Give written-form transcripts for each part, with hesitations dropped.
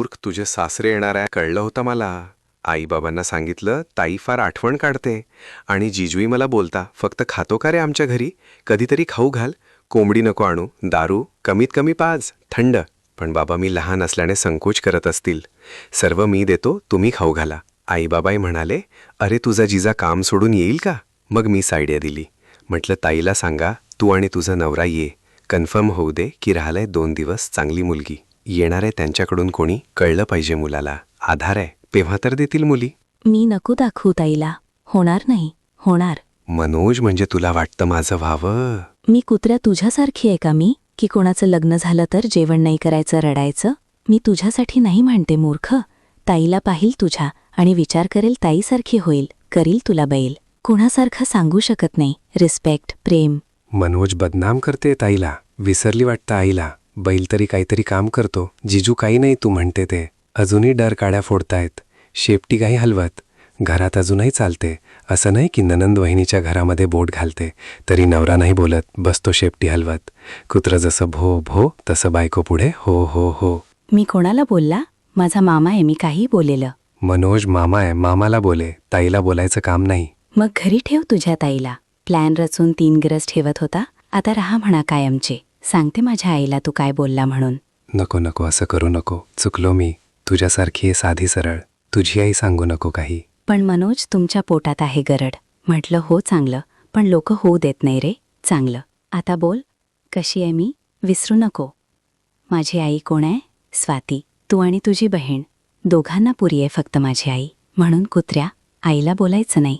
मूर्ख, तुझे सासरे येणार आहे कळलं होतं मला. आईबाबांना सांगितलं ताई फार आठवण काढते आणि जिजूही मला बोलता फक्त खातो का रे आमच्या घरी, कधीतरी खाऊ घाल, कोंबडी नको आणू, दारू कमीत कमी पाज, थंड. पण बाबा मी लहान असल्याने संकोच करत असतील. सर्व मी देतो, तुम्ही खाऊ घाला. आईबाबाई म्हणाले, अरे तुझा जिजा काम सोडून येईल का? मग मी सायडिया दिली. म्हटलं ताईला सांगा तू आणि तुझा नवरा ये, कन्फर्म होऊ दे की राहिलंय 2 दिवस चांगली मुलगी. येणार आहे त्यांच्याकडून कोणी, कळलं पाहिजे मुलाला, आधार आहे, तेव्हा तर देतील मुली. मी नको दाखवू ताईला. होणार नाही, होणार. मनोज, म्हणजे तुला वाटतं माझं व्हावं? मी कुत्र्या तुझ्यासारखी आहे का मी, की कोणाचं लग्न झालं तर जेवण नाही करायचं, रडायचं? मी तुझ्यासाठी नाही म्हणते मूर्ख. ताईला पाहिल तुझ्या आणि विचार करेल ताईसारखी होईल, करील तुला बैल. कोणासारखं सांगू शकत नाही. रिस्पेक्ट, प्रेम. मनोज बदनाम करते ताईला, विसरली वाटतं आईला. बैल तरी काहीतरी काम करतो, जिजू काही नाही तू म्हणते ते. अजूनही डर काड्या फोडतायत, शेपटी काही हलवत. घरात अजूनही चालते. असं नाही की ननंद वहिनीच्या घरामध्ये बोट घालते तरी नवरा नाही बोलत, बसतो शेपटी हलवत. कुत्रं जसं भो भो तसं बायको पुढे हो हो हो. मी कोणाला बोलला? माझा मामा आहे, मी काही बोलेलं. मनोज मामा आहे, मामाला बोले, ताईला बोलायचं काम नाही. मग घरी ठेव तुझ्या ताईला. प्लॅन रचून 3 गरज ठेवत होता, आता राहा म्हणा कायमचे. सांगते माझ्या आईला तू काय बोलला म्हणून. नको नको, असं करू नको, चुकलो मी. तुझ्यासारखी आहे साधी सरळ, तुझी आई सांगू नको काही. पण मनोज तुमच्या पोटात आहे गरड. म्हटलं हो चांगलं, पण लोक होऊ देत नाही रे चांगलं. आता बोल, कशी आहे मी, विसरू नको. माझी आई कोण आहे? स्वाती. तू आणि तुझी बहीण, दोघांना पुरी आहे फक्त माझी आई. म्हणून कुत्र्या, आईला बोलायचं नाही.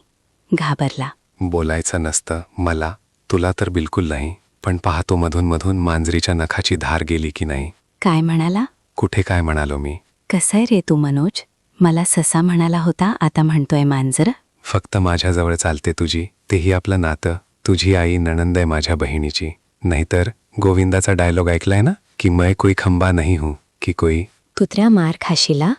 घाबरला. बोलायचं नसतं मला, तुला तर बिलकुल नाही. पण पाहतो मधून मधून मांजरीच्या नखाची धार गेली की नाही. काय म्हणाला? कुठे काय म्हणालो मी? कसंय रे तू मनोज? मला ससा म्हणाला होता, आता म्हणतोय मांजर. फक्त माझ्याजवळ चालते तुझी, तेही आपलं नातं. तुझी आई नणंद आहे माझ्या बहिणीची. नाहीतर गोविंदाचा डायलॉग ऐकलाय ना, की मैं कोई खंबा नहीं हूं की कोई. कुत्र्या मार खाशीला,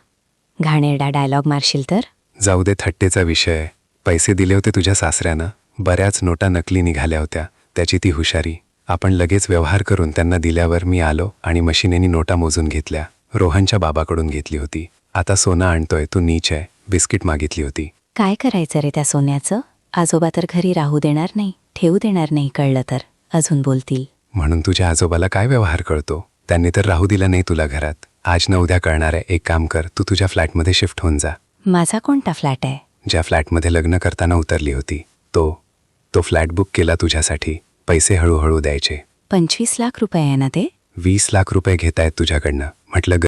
घाणेरडा डायलॉग मारशील तर. जाऊ दे, थट्टेचा विषय. पैसे दिले होते तुझ्या सासऱ्यानं, बऱ्याच नोटा नकली निघाल्या होत्या. त्याची ती हुशारी. आपण लगेच व्यवहार करून त्यांना दिल्यावर मी आलो आणि मशिनेनी नोटा मोजून घेतल्या. रोहनच्या बाबाकडून घेतली होती. आता सोनं आणतोय, तू नीच आहे. बिस्किट मागितली होती. काय करायचं रे त्या सोन्याचं? आजोबा तर घरी राहू देणार नाही, ठेवू देणार नाही, कळलं तर अजून बोलतील. म्हणून तुझ्या आजोबाला काय व्यवहार कळतो? त्यांनी तर राहू दिला नाही तुला घरात. आज न उद्या कळणार आहे. एक काम कर, तू तुझ्या फ्लॅटमध्ये शिफ्ट होऊन जा. माझा कोणता फ्लॅट आहे? ज्या फ्लॅटमध्ये लग्न करताना उतरली होती तो फ्लॅट बुक केला तुझ्यासाठी. पैसे हळूहळू द्यायचे. 25 लाख रुपये आहे ना ते? 20 लाख रुपये घेतायत तुझ्याकडनं. म्हटलं